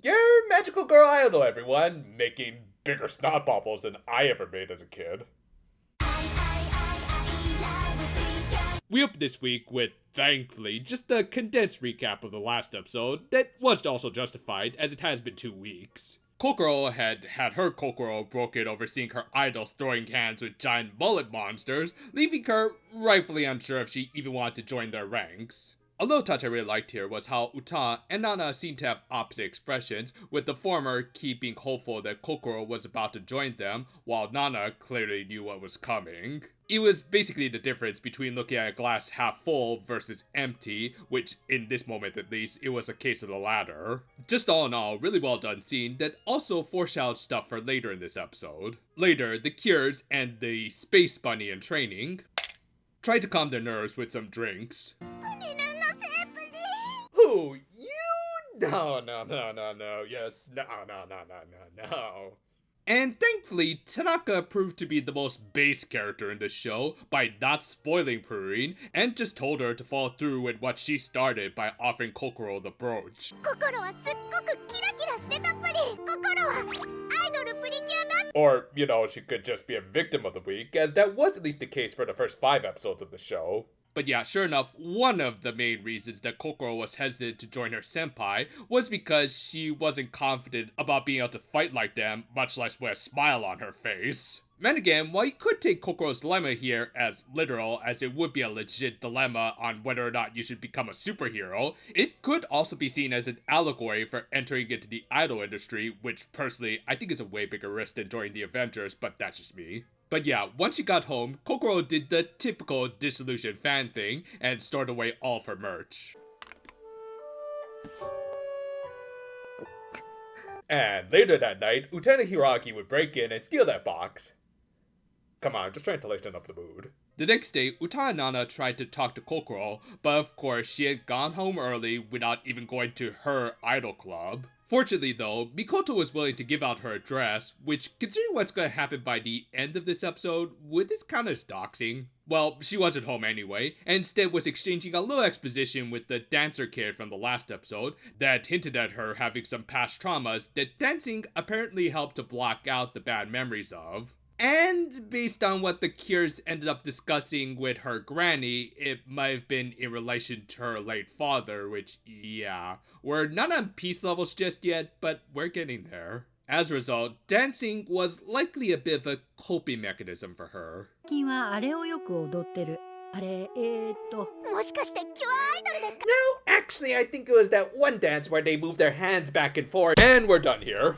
You're Magical Girl Idol, everyone, making bigger snot bubbles than I ever made as a kid. We opened this week with, thankfully, just a condensed recap of the last episode that was also justified, as it has been 2 weeks. Kokoro had her Kokoro broken over seeing her idols throwing hands with giant mullet monsters, leaving her rightfully unsure if she even wanted to join their ranks. A little touch I really liked here was how Uta and Nana seemed to have opposite expressions, with the former keeping hopeful that Kokoro was about to join them, while Nana clearly knew what was coming. It was basically the difference between looking at a glass half full versus empty, which in this moment at least, it was a case of the latter. Just all in all, really well done scene that also foreshadowed stuff for later in this episode. Later, the Cures and the Space Bunny in training tried to calm their nerves with some drinks. Who? You? No. Yes, no. And thankfully, Tanaka proved to be the most base character in this show by not spoiling Prurin, and just told her to follow through with what she started by offering Kokoro the brooch. Or, she could just be a victim of the week, as that was at least the case for the first 5 episodes of the show. But yeah, sure enough, one of the main reasons that Kokoro was hesitant to join her senpai was because she wasn't confident about being able to fight like them, much less with a smile on her face. And again, while you could take Kokoro's dilemma here as literal, as it would be a legit dilemma on whether or not you should become a superhero, it could also be seen as an allegory for entering into the idol industry, which personally I think is a way bigger risk than joining the Avengers, but that's just me. But yeah, once she got home, Kokoro did the typical disillusioned fan thing and stored away all of her merch. And later that night, Lieutenant Hiraki would break in and steal that box. Come on, just trying to lighten up the mood. The next day, Uta and Nana tried to talk to Kokoro, but of course she had gone home early without even going to her idol club. Fortunately though, Mikoto was willing to give out her address, which, considering what's going to happen by the end of this episode, would this count as doxing? Well, she wasn't home anyway, and instead was exchanging a little exposition with the dancer kid from the last episode that hinted at her having some past traumas that dancing apparently helped to block out the bad memories of. And based on what the Cures ended up discussing with her granny, it might have been in relation to her late father, which, yeah, we're not on peace levels just yet, but we're getting there. As a result, dancing was likely a bit of a coping mechanism for her. No, actually, I think it was that one dance where they move their hands back and forth. And we're done here.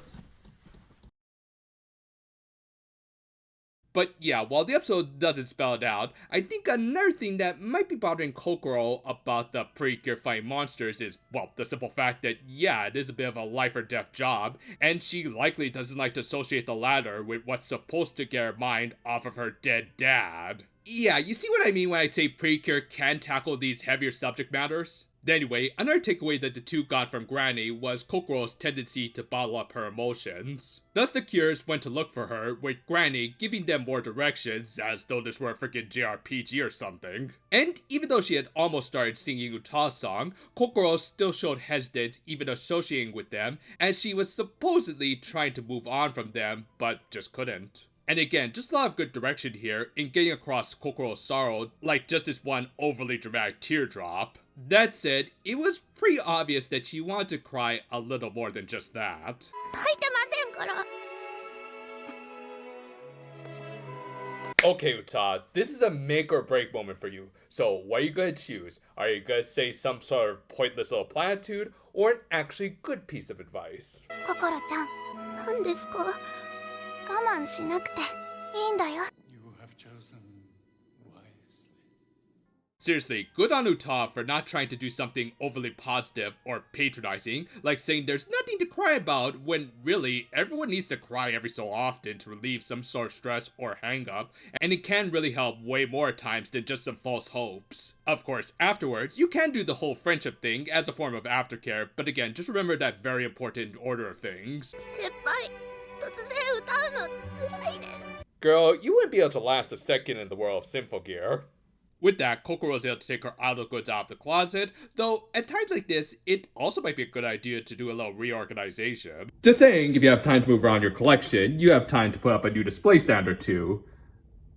But yeah, while the episode doesn't spell it out, I think another thing that might be bothering Kokoro about the Precure fighting monsters is, well, the simple fact that, yeah, it is a bit of a life or death job, and she likely doesn't like to associate the latter with what's supposed to get her mind off of her dead dad. Yeah, you see what I mean when I say Precure can tackle these heavier subject matters? Anyway, another takeaway that the two got from Granny was Kokoro's tendency to bottle up her emotions. Thus the Cures went to look for her, with Granny giving them more directions, as though this were a freaking JRPG or something. And even though she had almost started singing Uta's song, Kokoro still showed hesitance even associating with them, as she was supposedly trying to move on from them, but just couldn't. And again, just a lot of good direction here in getting across Kokoro's sorrow, like just this one overly dramatic teardrop. That said, it was pretty obvious that she wanted to cry a little more than just that. Okay, Uta, this is a make or break moment for you. So what are you gonna choose? Are you gonna say some sort of pointless little platitude, or an actually good piece of advice? Kokoro-chan, 何ですか? 我慢しなくていいんだよ. You have chosen wisely. Seriously, good on Uta for not trying to do something overly positive or patronizing, like saying there's nothing to cry about when really everyone needs to cry every so often to relieve some sort of stress or hang-up, and it can really help way more at times than just some false hopes. Of course, afterwards, you can do the whole friendship thing as a form of aftercare, but again, just remember that very important order of things. Girl, you wouldn't be able to last a second in the world of Symphogear. With that, Kokoro was able to take her idol goods out of the closet, though at times like this, it also might be a good idea to do a little reorganization. Just saying, if you have time to move around your collection, you have time to put up a new display stand or two.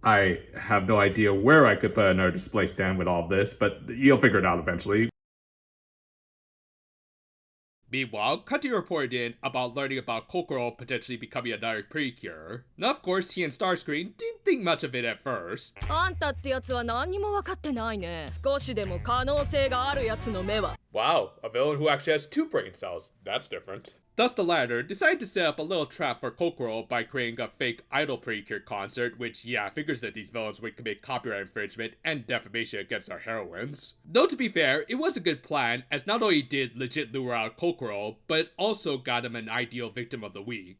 I have no idea where I could put another display stand with all of this, but you'll figure it out eventually. Meanwhile, Cutty reported in about learning about Kokoro potentially becoming another Precure. Now, of course, he and Starscream didn't think much of it at first. あんたってやつは何も分かってないね。少しでも可能性があるやつの目は。Wow, a villain who actually has 2 brain cells. That's different. Thus, the latter decided to set up a little trap for Kokoro by creating a fake Idol Precure concert, which, yeah, figures that these villains would commit copyright infringement and defamation against our heroines. Though, to be fair, it was a good plan, as not only did legit lure out Kokoro, but it also got him an ideal victim of the week.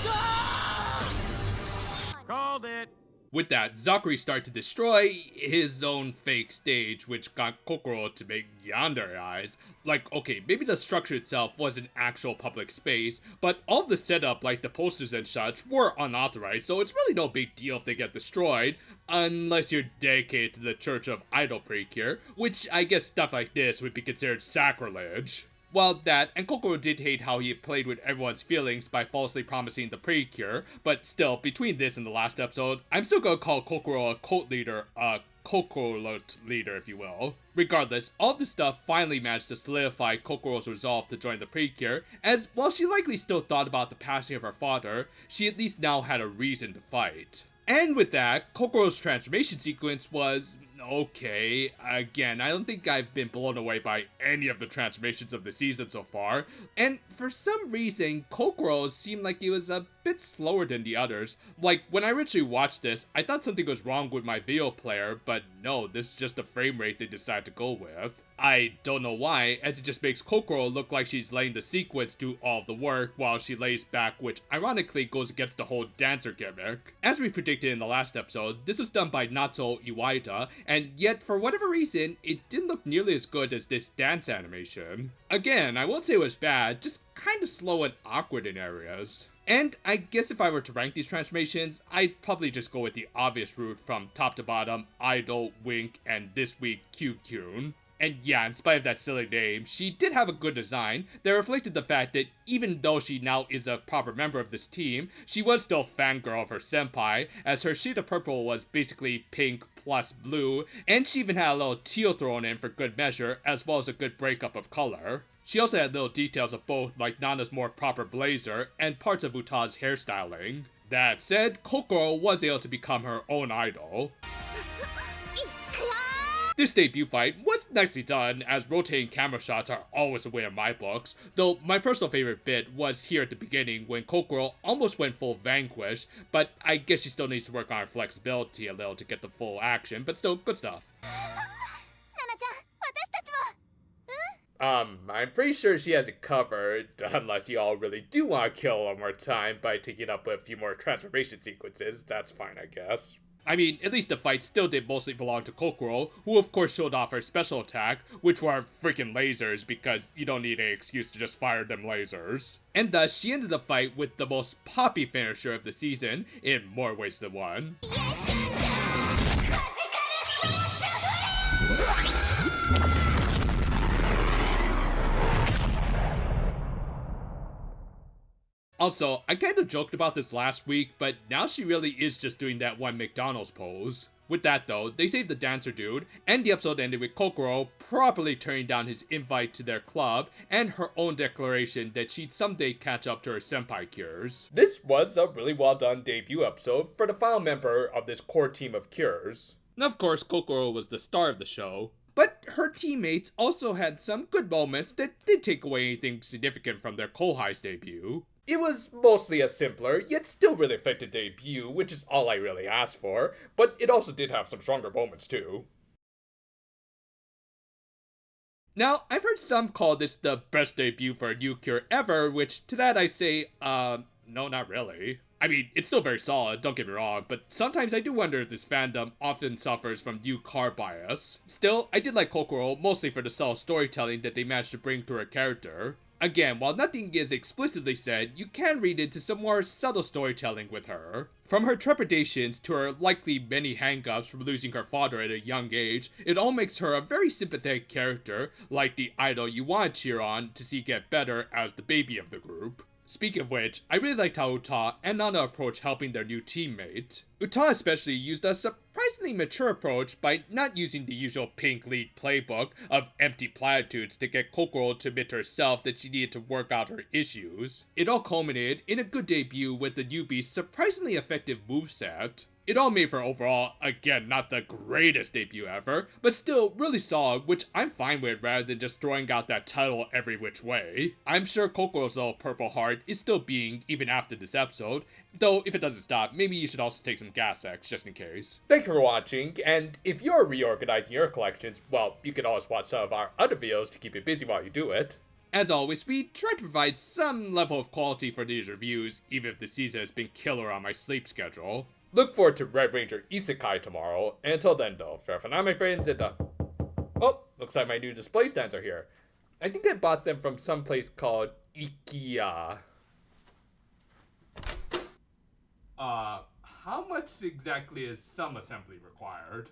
Called it. With that, Zachary started to destroy his own fake stage, which got Kokoro to make yandere eyes. Like, okay, maybe the structure itself was an actual public space, but all the setup, like the posters and such, were unauthorized, so it's really no big deal if they get destroyed, unless you're dedicated to the Church of Idol Precure, which I guess stuff like this would be considered sacrilege. Well, that, and Kokoro did hate how he played with everyone's feelings by falsely promising the Precure, but still, between this and the last episode, I'm still gonna call Kokoro a cult leader, a Kokolot leader, if you will. Regardless, all this stuff finally managed to solidify Kokoro's resolve to join the Precure, as while she likely still thought about the passing of her father, she at least now had a reason to fight. And with that, Kokoro's transformation sequence was okay. Again, I don't think I've been blown away by any of the transformations of the season so far, and for some reason, Kokoro seemed like he was a bit slower than the others. Like, when I originally watched this, I thought something was wrong with my video player, but no, this is just the frame rate they decided to go with. I don't know why, as it just makes Kokoro look like she's letting the sequence do all the work while she lays back, which ironically goes against the whole dancer gimmick. As we predicted in the last episode, this was done by Natsuo Iwaita, and yet for whatever reason, it didn't look nearly as good as this dance animation. Again, I won't say it was bad, just kind of slow and awkward in areas. And I guess if I were to rank these transformations, I'd probably just go with the obvious route from top to bottom, Idol, Wink, and this week, Q-Kyun. And yeah, in spite of that silly name, she did have a good design that reflected the fact that even though she now is a proper member of this team, she was still fangirl of her senpai, as her shade of purple was basically pink plus blue, and she even had a little teal thrown in for good measure, as well as a good breakup of color. She also had little details of both, like Nana's more proper blazer, and parts of Uta's hairstyling. That said, Kokoro was able to become her own idol. This debut fight was nicely done, as rotating camera shots are always a win in my books, though my personal favorite bit was here at the beginning when Kokoro almost went full Vanquish, but I guess she still needs to work on her flexibility a little to get the full action, but still, good stuff. I'm pretty sure she has it covered, unless you all really do want to kill one more time by taking up with a few more transformation sequences. That's fine, I guess. I mean, at least the fight still did mostly belong to Kokoro, who of course showed off her special attack, which were freaking lasers because you don't need any excuse to just fire them lasers. And thus, she ended the fight with the most poppy finisher of the season, in more ways than one. Also, I kind of joked about this last week, but now she really is just doing that one McDonald's pose. With that though, they saved the dancer dude, and the episode ended with Kokoro properly turning down his invite to their club, and her own declaration that she'd someday catch up to her senpai cures. This was a really well done debut episode for the final member of this core team of cures. And of course, Kokoro was the star of the show. But her teammates also had some good moments that did take away anything significant from their Kohai's debut. It was mostly a simpler, yet still really effective debut, which is all I really asked for, but it also did have some stronger moments too. Now, I've heard some call this the best debut for a new cure ever, which to that I say, no, not really. I mean, it's still very solid, don't get me wrong, but sometimes I do wonder if this fandom often suffers from new car bias. Still, I did like Kokoro, mostly for the subtle storytelling that they managed to bring to her character. Again, while nothing is explicitly said, you can read into some more subtle storytelling with her. From her trepidations to her likely many hangups from losing her father at a young age, it all makes her a very sympathetic character, like the idol you want to cheer on to see get better as the baby of the group. Speaking of which, I really liked how Uta and Nana approach helping their new teammate. Uta especially used a surprisingly mature approach by not using the usual pink lead playbook of empty platitudes to get Kokoro to admit to herself that she needed to work out her issues. It all culminated in a good debut with the newbie's surprisingly effective moveset. It all made for overall, again, not the greatest debut ever, but still really solid, which I'm fine with rather than just throwing out that title every which way. I'm sure Kokoro's little purple heart is still beating even after this episode, though if it doesn't stop, maybe you should also take some gas X just in case. Thank you for watching, and if you're reorganizing your collections, well, you can always watch some of our other videos to keep you busy while you do it. As always, we try to provide some level of quality for these reviews, even if the season has been killer on my sleep schedule. Look forward to Red Ranger Isekai tomorrow, and until then though, fair for now my friends, and oh, looks like my new display stands are here. I think I bought them from some place called IKEA. How much exactly is some assembly required?